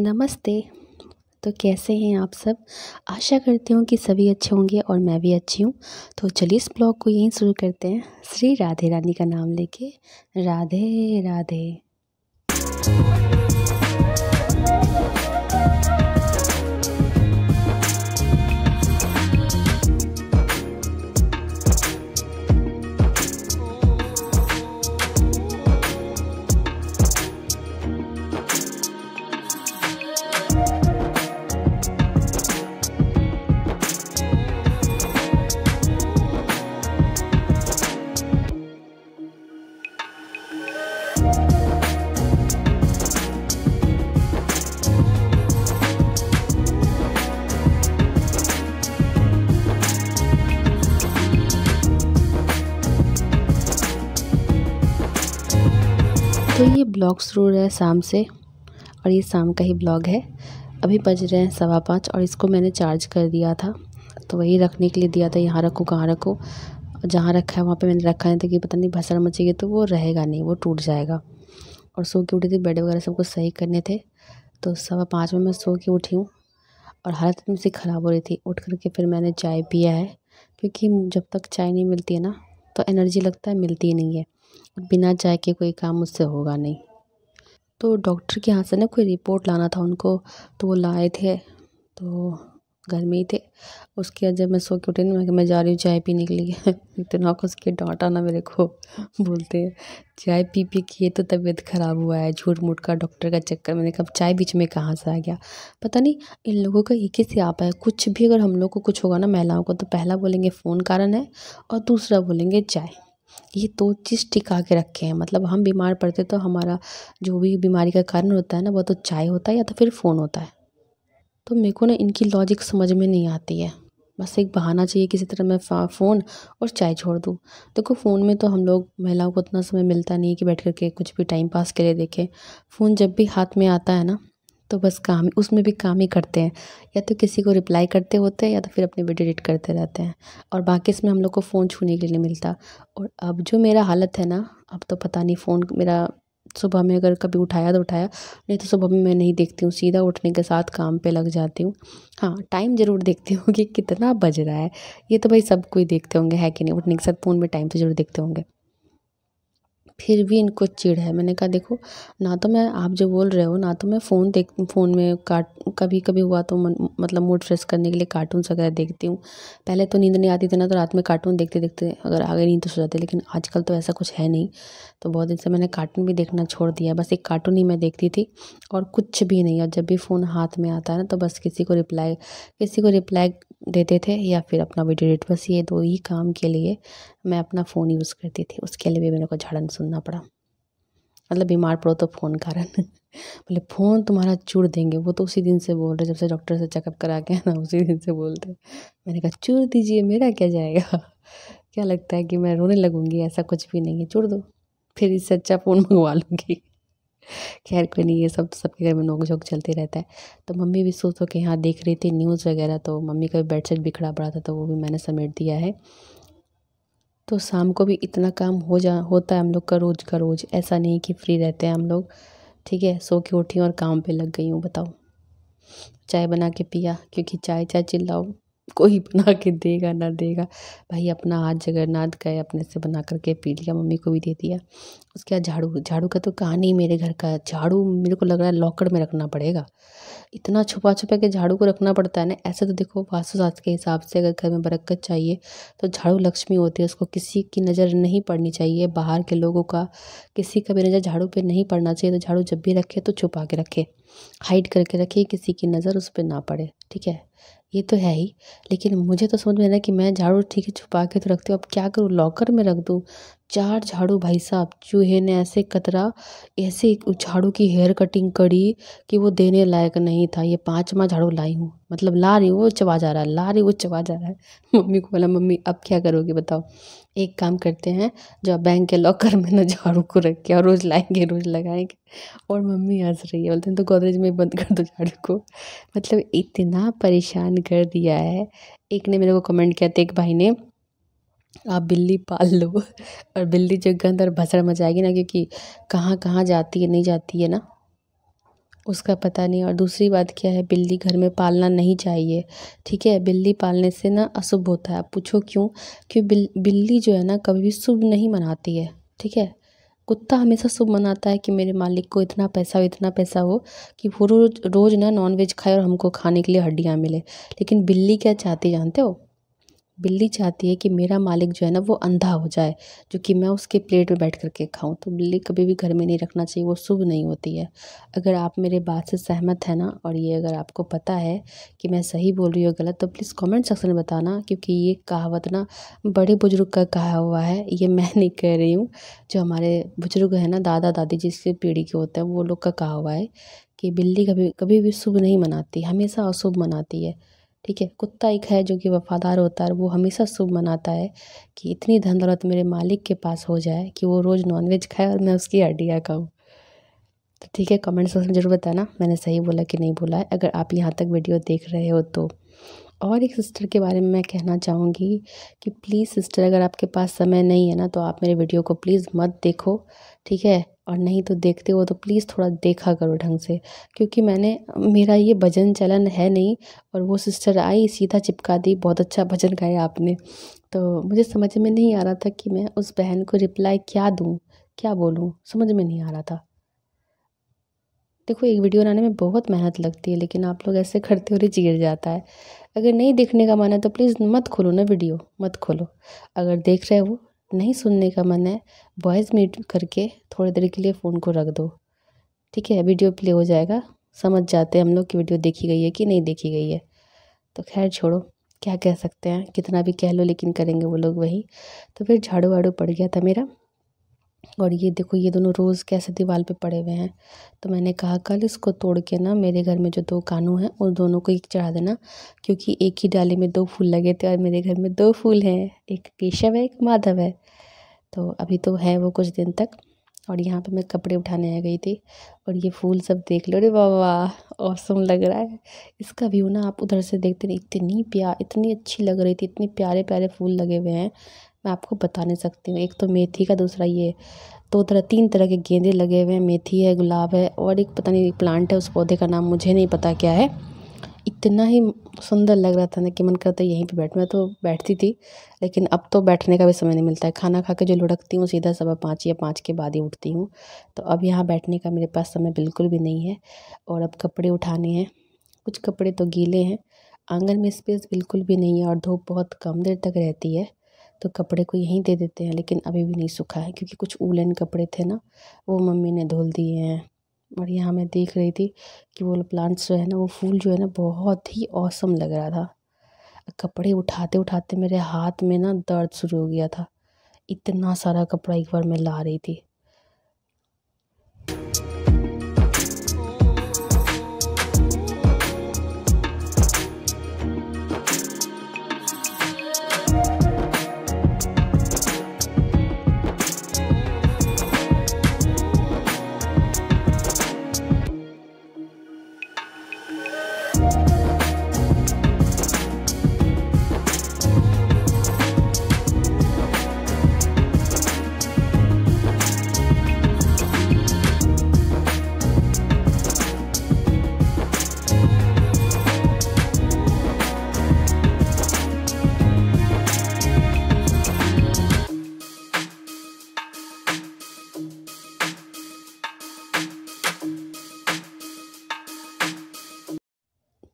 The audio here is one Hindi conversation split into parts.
नमस्ते। तो कैसे हैं आप सब? आशा करती हूँ कि सभी अच्छे होंगे और मैं भी अच्छी हूँ। तो चलिए इस ब्लॉग को यहीं शुरू करते हैं, श्री राधे रानी का नाम लेके। राधे राधे। तो ये ब्लॉग शुरू हो रहा है शाम से और ये शाम का ही ब्लॉग है। अभी बज रहे हैं 5:15 और इसको मैंने चार्ज कर दिया था, तो वही रखने के लिए दिया था। यहाँ रखो कहाँ रखो, जहाँ रखा है वहाँ पे मैंने रखा है था कि पता नहीं भसड़ मचेगी तो वो रहेगा नहीं, वो टूट जाएगा। और सो के उठी थी, बेड वगैरह सब कुछ सही करने थे। तो 5:15 में मैं सो के उठी हूँ और हालत एकदम से ख़राब हो रही थी। उठ करके फिर मैंने चाय पिया है, क्योंकि जब तक चाय नहीं मिलती है ना तो एनर्जी लगता है मिलती ही नहीं है। और बिना चाय के कोई काम मुझसे होगा नहीं। तो डॉक्टर के यहाँ से ना कोई रिपोर्ट लाना था उनको, तो वो लाए थे, तो घर में ही थे। उसके बाद जब मैं सो के उठी ना, मैं जा रही हूँ चाय पीने के लिए इतना कुछ के डांटा ना मेरे को बोलते हैं चाय पी पी के तो तबीयत ख़राब हुआ है, झूठ मूठ का डॉक्टर का चक्कर। मैंने कहा चाय बीच में कहाँ से आ गया, पता नहीं इन लोगों का एक ही सियाप है। कुछ भी अगर हम लोग को कुछ होगा ना महिलाओं को, तो पहला बोलेंगे फ़ोन कारण है और दूसरा बोलेंगे चाय। ये 2 चीज़ टिका के रखे हैं। मतलब हम बीमार पड़ते तो हमारा जो भी बीमारी का कारण होता है ना, वो तो चाय होता है या तो फिर फ़ोन होता है। तो मेरे को ना इनकी लॉजिक समझ में नहीं आती है। बस एक बहाना चाहिए किसी तरह मैं फ़ोन और चाय छोड़ दूँ। देखो फ़ोन में तो हम लोग महिलाओं को उतना समय मिलता नहीं है कि बैठ कर के कुछ भी टाइम पास के लिए देखें। फ़ोन जब भी हाथ में आता है ना, तो बस काम, उसमें भी काम ही करते हैं। या तो किसी को रिप्लाई करते होते हैं या तो फिर अपनी वीडियो एडिट करते रहते हैं। और बाकी इसमें हम लोग को फ़ोन छूने के लिए नहीं मिलता। और अब जो मेरा हालत है ना, अब तो पता नहीं फ़ोन मेरा सुबह में अगर कभी उठाया तो उठाया, नहीं तो सुबह में मैं नहीं देखती हूँ, सीधा उठने के साथ काम पे लग जाती हूँ। हाँ, टाइम ज़रूर देखती हूँ कि कितना बज रहा है। ये तो भाई सब कोई देखते होंगे, है कि नहीं? उठने के साथ फ़ोन में टाइम तो ज़रूर देखते होंगे। फिर भी इनको चिढ़ है। मैंने कहा देखो, ना तो मैं, आप जो बोल रहे हो, ना तो मैं फ़ोन में कभी कभी हुआ तो मतलब मूड फ्रेश करने के लिए कार्टून्स वगैरह देखती हूँ। पहले तो नींद नहीं आती थी ना, तो रात में कार्टून देखते देखते अगर आ गई नींद तो सो जाती, लेकिन आजकल तो ऐसा कुछ है नहीं। तो बहुत दिन से मैंने कार्टून भी देखना छोड़ दिया है। बस एक कार्टून ही मैं देखती थी और कुछ भी नहीं। और जब भी फ़ोन हाथ में आता है ना, तो बस किसी को रिप्लाई देते थे या फिर अपना वीडियो एडिट, बस ये 2 ही काम के लिए मैं अपना फ़ोन यूज़ करती थी। उसके लिए भी मेरे को झाड़न सुनना पड़ा। मतलब बीमार पड़ो तो फ़ोन कारण बोले फ़ोन तुम्हारा चूर देंगे। वो तो उसी दिन से बोल रहे, जब से डॉक्टर से चेकअप करा के ना, उसी दिन से बोलते हैं। मैंने कहा चूर दीजिए, मेरा क्या जाएगा क्या लगता है कि मैं रोने लगूंगी? ऐसा कुछ भी नहीं है, चूर दो, फिर इससे अच्छा फ़ोन मंगवा लूँगी खैर कोई नहीं, ये सब तो सबके घर में नोक-झोंक चलते रहता है। तो मम्मी भी सो के यहाँ देख रही थी न्यूज़ वगैरह, तो मम्मी का बेडशीट बिखरा पड़ा था, तो वो भी मैंने समेट दिया है। तो शाम को भी इतना काम होता है हम लोग का रोज़ का रोज़। ऐसा नहीं कि फ्री रहते हैं हम लोग। ठीक है, सो के उठी हूँ और काम पे लग गई हूँ। बताओ, चाय बना के पिया, क्योंकि चाय चाय चिल्लाओ, कोई बना के देगा ना देगा। भाई अपना हाथ जगन्नाथ गए, अपने से बना करके पी लिया, मम्मी को भी दे दिया। उसके बाद झाड़ू झाड़ू का तो कहानी ही मेरे घर का। झाड़ू मेरे को लग रहा है लॉकर में रखना पड़ेगा। इतना छुपा छुपा के झाड़ू को रखना पड़ता है ना। ऐसे तो देखो वास्तुशास्त्र के हिसाब से अगर घर में बरकत चाहिए तो झाड़ू लक्ष्मी होती है, उसको किसी की नज़र नहीं पड़नी चाहिए, बाहर के लोगों का किसी का भी नज़र झाड़ू पे नहीं पड़ना चाहिए। तो झाड़ू जब भी रखे तो छुपा के रखे, हाइड करके रखे, किसी की नज़र उस पर ना पड़े। ठीक है, ये तो है ही। लेकिन मुझे तो समझ में ना कि मैं झाड़ू ठीक है छुपा के तो रखती हूँ, अब क्या करूँ, लॉकर में रख दूँ? 4 झाड़ू भाई साहब, चूहे ने ऐसे कतरा, ऐसे झाड़ू की हेयर कटिंग करी कि वो देने लायक नहीं था। ये 5वां झाड़ू लाई हूँ, मतलब ला रही हूँ वो चबा जा रहा है, ला रही वो चबा जा रहा है मम्मी को बोला, मम्मी अब क्या करोगी बताओ? एक काम करते हैं, जो बैंक के लॉकर में ना झाड़ू को रख के और रोज़ लाएंगे रोज़ लगाएंगे। और मम्मी हंस रही है, बोलते हैं तो गोदरेज में बंद कर दो झाड़ू को। मतलब इतना परेशान कर दिया है। एक ने मेरे को कमेंट किया था, एक भाई ने, आप बिल्ली पाल लो और बिल्ली जो गंद और भसड़ मचाएगी ना, क्योंकि कहाँ कहाँ जाती है नहीं जाती है ना, उसका पता नहीं। और दूसरी बात क्या है, बिल्ली घर में पालना नहीं चाहिए, ठीक है। बिल्ली पालने से ना अशुभ होता है। आप पूछो क्यों? बिल्ली जो है ना कभी भी शुभ नहीं मनाती है, ठीक है। कुत्ता हमेशा शुभ मनाता है कि मेरे मालिक को इतना पैसा हो कि वो रोज रोज ना नॉनवेज खाए और हमको खाने के लिए हड्डियाँ मिले। लेकिन बिल्ली क्या चाहती है जानते हो? बिल्ली चाहती है कि मेरा मालिक जो है ना वो अंधा हो जाए, जो कि मैं उसके प्लेट में बैठ करके खाऊं। तो बिल्ली कभी भी घर में नहीं रखना चाहिए, वो शुभ नहीं होती है। अगर आप मेरे बात से सहमत है ना, और ये अगर आपको पता है कि मैं सही बोल रही हूँ गलत, तो प्लीज़ कमेंट सेक्शन में बताना। क्योंकि ये कहावत ना बड़े बुजुर्ग का कहा हुआ है, ये मैं नहीं कह रही हूँ। जो हमारे बुजुर्ग है ना, दादा दादी जिससे पीढ़ी के होते हैं, वो लोग का कहा हुआ है कि बिल्ली कभी कभी भी शुभ नहीं मनाती, हमेशा अशुभ मनाती है, ठीक है। कुत्ता एक है जो कि वफ़ादार होता है, वो हमेशा शुभ मनाता है कि इतनी धन दौलत मेरे मालिक के पास हो जाए कि वो रोज़ नॉनवेज खाए और मैं उसकी हड्डियाँ खाऊँ। तो ठीक है, कमेंट सेक्शन में ज़रूर बताना मैंने सही बोला कि नहीं बोला है, अगर आप यहाँ तक वीडियो देख रहे हो तो। और एक सिस्टर के बारे में मैं कहना चाहूँगी कि प्लीज़ सिस्टर, अगर आपके पास समय नहीं है ना, तो आप मेरे वीडियो को प्लीज़ मत देखो, ठीक है। और नहीं तो देखते हो तो प्लीज़ थोड़ा देखा करो ढंग से, क्योंकि मेरा ये भजन चलन है नहीं। और वो सिस्टर आई सीधा चिपका दी, बहुत अच्छा भजन गाया आपने। तो मुझे समझ में नहीं आ रहा था कि मैं उस बहन को रिप्लाई क्या दूँ, क्या बोलूँ, समझ में नहीं आ रहा था। देखो, एक वीडियो बनाने में बहुत मेहनत लगती है, लेकिन आप लोग ऐसे करते हो और चिढ़ जाता है। अगर नहीं देखने का मन है तो प्लीज़ मत खोलो ना, वीडियो मत खोलो। अगर देख रहे हो, नहीं सुनने का मन है, वॉइस म्यूट करके थोड़ी देर के लिए फ़ोन को रख दो, ठीक है। वीडियो प्ले हो जाएगा, समझ जाते हैं हम लोग कि वीडियो देखी गई है कि नहीं देखी गई है। तो खैर छोड़ो, क्या कह सकते हैं, कितना भी कह लो, लेकिन करेंगे वो लोग वही। तो फिर झाड़ू वाड़ू पड़ गया था मेरा। और ये देखो, ये दोनों रोज़ कैसे दीवार पे पड़े हुए हैं। तो मैंने कहा कल इसको तोड़ के ना, मेरे घर में जो 2 कानू हैं उन दोनों को एक चढ़ा देना, क्योंकि एक ही डाली में 2 फूल लगे थे और मेरे घर में 2 फूल हैं, एक केशव है, एक माधव है। तो अभी तो है वो कुछ दिन तक। और यहाँ पे मैं कपड़े उठाने आ गई थी, और ये फूल सब देख लो, अरे वाह वाह, ऑसम लग रहा है। इसका व्यू ना आप उधर से देखते नहीं, इतनी अच्छी लग रही थी, इतने प्यारे प्यारे फूल लगे हुए हैं, मैं आपको बता नहीं सकती हूँ। एक तो मेथी का, दूसरा ये 3 तरह के गेंदे लगे हुए हैं, मेथी है, गुलाब है, और एक पता नहीं प्लांट है, उस पौधे का नाम मुझे नहीं पता क्या है। इतना ही सुंदर लग रहा था ना कि मन करता यहीं पे मैं तो बैठती थी। लेकिन अब तो बैठने का भी समय नहीं मिलता है, खाना खा के जो लुढ़कती हूँ सीधा 5:15 या 5 के बाद ही उठती हूँ। तो अब यहाँ बैठने का मेरे पास समय बिल्कुल भी नहीं है। और अब कपड़े उठाने हैं, कुछ कपड़े तो गीले हैं, आंगन में स्पेस बिल्कुल भी नहीं है, और धूप बहुत कम देर तक रहती है, तो कपड़े को यहीं दे देते हैं। लेकिन अभी भी नहीं सूखा है, क्योंकि कुछ वूलन कपड़े थे ना, वो मम्मी ने धुल दिए हैं। और यहाँ मैं देख रही थी कि वो प्लांट्स जो है ना, वो फूल जो है ना, बहुत ही औसम लग रहा था। कपड़े उठाते उठाते मेरे हाथ में ना दर्द शुरू हो गया था, इतना सारा कपड़ा एक बार मैं ला रही थी।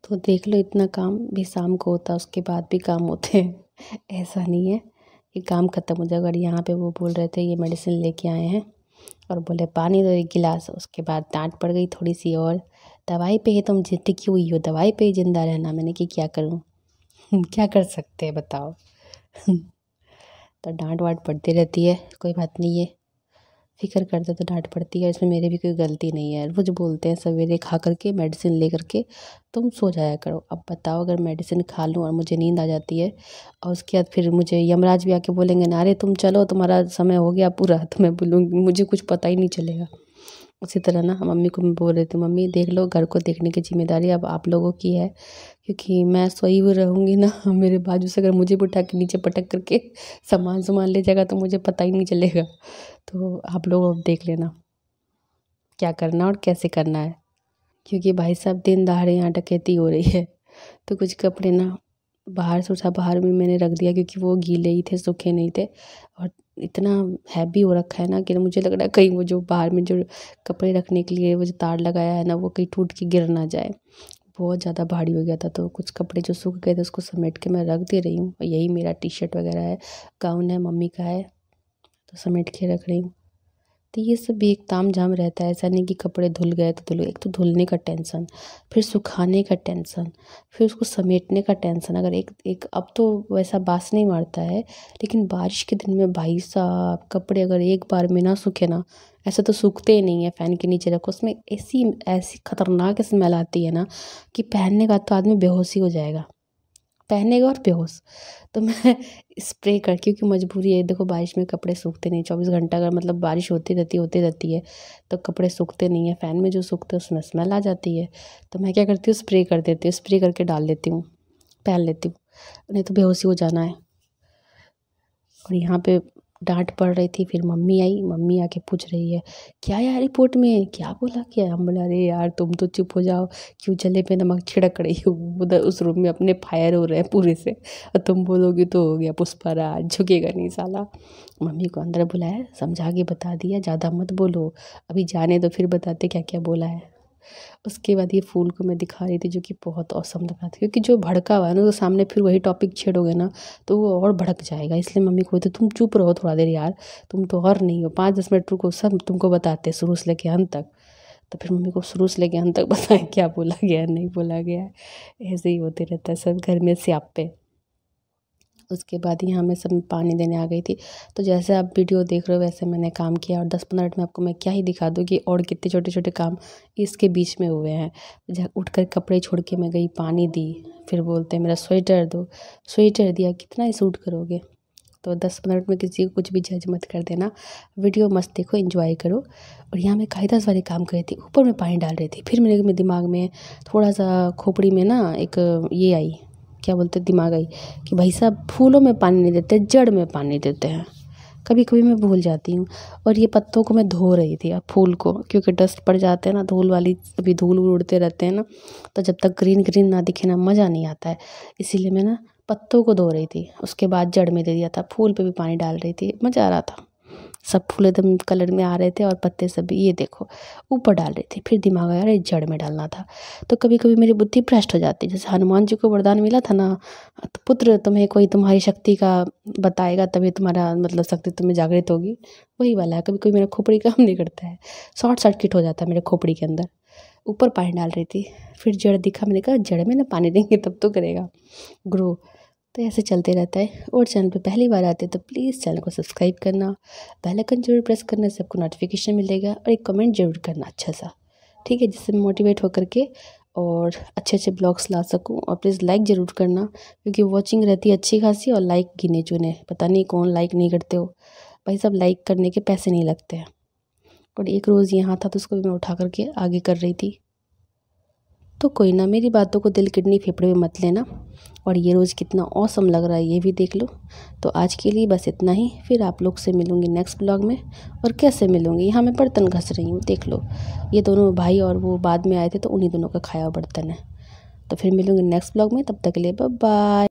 तो देख लो, इतना काम भी शाम को होता है, उसके बाद भी काम होते हैं। ऐसा नहीं है कि काम ख़त्म हो जाएगा। और यहाँ पे वो बोल रहे थे ये मेडिसिन लेके आए हैं, और बोले पानी दो 1 गिलास। उसके बाद डांट पड़ गई थोड़ी सी, और दवाई पे ही तुम टिकी हुई हो, दवाई पे ही जिंदा रहना। मैंने कि क्या करूँ, क्या कर सकते हैं बताओ। तो डांट वाट पड़ती रहती है, कोई बात नहीं है, फ़िक्र करते तो डांट पड़ती है, इसमें मेरी भी कोई गलती नहीं है। रोज़ बोलते हैं सवेरे खा करके मेडिसिन ले करके तुम सो जाया करो। अब बताओ, अगर मेडिसिन खा लूँ और मुझे नींद आ जाती है, और उसके बाद फिर मुझे यमराज भी आके बोलेंगे ना, अरे तुम चलो, तुम्हारा समय हो गया पूरा, तो मैं बोलूँगी मुझे कुछ पता ही नहीं चलेगा। उसी तरह ना मम्मी को मैं बोल रही थी, मम्मी देख लो, घर को देखने की जिम्मेदारी अब आप लोगों की है, क्योंकि मैं सोई हुई रहूँगी ना, मेरे बाजू से अगर मुझे उठा के नीचे पटक करके सामान ले जाएगा तो मुझे पता ही नहीं चलेगा। तो आप लोग अब देख लेना क्या करना और कैसे करना है, क्योंकि भाई साहब दिन दहाड़े यहाँ डकैती हो रही है। तो कुछ कपड़े ना बाहर सोचा बाहर में मैंने रख दिया, क्योंकि वो गीले ही थे, सूखे नहीं थे। और इतना हैवी हो रखा है ना कि मुझे लग रहा है कहीं वो जो बाहर में जो कपड़े रखने के लिए वो जो तार लगाया है ना, वो कहीं टूट के गिर ना जाए। बहुत ज़्यादा भारी हो गया था। तो कुछ कपड़े जो सूख गए थे उसको समेट के मैं रख दे रही हूँ। यही मेरा टी शर्ट वगैरह है, गाउन है, मम्मी का है, तो समेट के रख रही हूँ। तो ये सब भी एक ताम झाम रहता है। ऐसा नहीं कि कपड़े धुल गए तो धुल गए। एक तो धुलने का टेंशन, फिर सुखाने का टेंशन, फिर उसको समेटने का टेंशन। अगर एक एक अब तो वैसा बास नहीं मारता है, लेकिन बारिश के दिन में भाई साहब कपड़े अगर एक बार में ना सूखे ना, ऐसे तो सूखते ही नहीं है। फ़ैन के नीचे रखो, उसमें ऐसी ऐसी खतरनाक स्मेल आती है ना कि पहनने का तो आदमी बेहोश ही हो जाएगा, पहनेगा और बेहोश। तो मैं स्प्रे कर, क्योंकि मजबूरी है। देखो बारिश में कपड़े सूखते नहीं, 24 घंटा अगर मतलब बारिश होती रहती है तो कपड़े सूखते नहीं है। फ़ैन में जो सूखते हैं उसमें स्मेल आ जाती है। तो मैं क्या करती हूँ, स्प्रे कर देती हूँ, स्प्रे करके डाल देती हूँ, पहन लेती हूँ, नहीं तो बेहोशी हो जाना है। और यहाँ पे डांट पड़ रही थी। फिर मम्मी आई, मम्मी आके पूछ रही है क्या यार रिपोर्ट में क्या बोला, क्या। हम बोला अरे यार तुम तो चुप हो जाओ, क्यों जले पे नमक छिड़क रही हो। उधर उस रूम में अपने फायर हो रहे हैं पूरे से, और तुम बोलोगी तो हो गया पुष्पाराज, झुकेगा नहीं साला। मम्मी को अंदर बुलाया, समझा के बता दिया ज़्यादा मत बोलो, अभी जाने दो फिर बताते क्या क्या बोला है। उसके बाद ये फूल को मैं दिखा रही थी, जो कि बहुत औसम लग रहा था। क्योंकि जो भड़का हुआ है ना, तो सामने फिर वही टॉपिक छेड़ोगे ना तो वो और भड़क जाएगा। इसलिए मम्मी को बोलते तुम चुप रहो थोड़ा देर यार, तुम तो और नहीं हो, 5-10 मिनट रुको, सब तुमको बताते शुरू से लेके अंत तक। तो फिर मम्मी को शुरू से लेके अंत तक बताएं क्या बोला गया नहीं बोला गया। ऐसे ही होते रहता है सब घर में स्यापे। उसके बाद यहाँ मैं सब पानी देने आ गई थी। तो जैसे आप वीडियो देख रहे हो वैसे मैंने काम किया, और 10-15 मिनट में आपको मैं क्या ही दिखा दूँ कि और कितने छोटे छोटे काम इसके बीच में हुए हैं। जहाँ उठ कर कपड़े छोड़ के मैं गई, पानी दी, फिर बोलते हैं मेरा स्वेटर दो, स्वेटर दिया, कितना ही सूट करोगे। तो 10-15 मिनट में किसी को कुछ भी जज मत कर देना, वीडियो मस्त देखो, एंजॉय करो। और यहाँ मैं कायदा वाले काम कर रही थी, ऊपर में पानी डाल रही थी। फिर मेरे दिमाग में थोड़ा सा खोपड़ी में ना एक ये आई, क्या बोलते दिमाग आई कि भाई साहब फूलों में पानी नहीं देते, जड़ में पानी देते हैं। कभी कभी मैं भूल जाती हूँ। और ये पत्तों को मैं धो रही थी, अब फूल को, क्योंकि डस्ट पड़ जाते हैं ना, धूल वाली, अभी धूल उड़ते रहते हैं ना, तो जब तक ग्रीन ग्रीन ना दिखे ना मज़ा नहीं आता है। इसीलिए मैं ना पत्तों को धो रही थी, उसके बाद जड़ में दे दिया था, फूल पे भी पानी डाल रही थी, मज़ा आ रहा था। सब फूल एकदम कलर में आ रहे थे और पत्ते सब भी ये देखो ऊपर डाल रहे थे। फिर दिमाग आया अरे जड़ में डालना था। तो कभी कभी मेरी बुद्धि भ्रष्ट हो जाती है। जैसे हनुमान जी को वरदान मिला था ना, तो पुत्र तुम्हें कोई तुम्हारी शक्ति का बताएगा तभी तुम्हारा मतलब शक्ति तुम्हें जागृत होगी, वही वाला है। कभी कभी मेरा खोपड़ी काम नहीं करता है, शॉर्ट सर्किट हो जाता है मेरे खोपड़ी के अंदर। ऊपर पानी डाल रही थी, फिर जड़ दिखा, मैंने कहा जड़ में ना पानी देंगे तब तो करेगा ग्रो। तो ऐसे चलते रहता है। और चैनल पे पहली बार आते तो प्लीज़ चैनल को सब्सक्राइब करना, बेल आइकन जरूर प्रेस करना, से आपको नोटिफिकेशन मिलेगा, और एक कमेंट जरूर करना अच्छा सा, ठीक है, जिससे मैं मोटिवेट होकर के और अच्छे अच्छे ब्लॉग्स ला सकूं। और प्लीज़ लाइक ज़रूर करना, क्योंकि वॉचिंग रहती है अच्छी खासी, और लाइक गिने चुने, पता नहीं कौन लाइक नहीं करते हो भाई साहब, लाइक करने के पैसे नहीं लगते हैं। और एक रोज़ यहाँ था तो उसको भी मैं उठा करके आगे कर रही थी। तो कोई ना, मेरी बातों को दिल किडनी फेफड़े में मत लेना। और ये रोज़ कितना औसम लग रहा है ये भी देख लो। तो आज के लिए बस इतना ही, फिर आप लोग से मिलूँगी नेक्स्ट ब्लॉग में। और कैसे मिलूँगी, यहाँ मैं बर्तन घस रही हूँ देख लो, ये दोनों भाई और वो बाद में आए थे तो उन्हीं दोनों का खाया हुआ बर्तन है। तो फिर मिलूँगी नेक्स्ट ब्लॉग में, तब तक के लिए बाय बाय।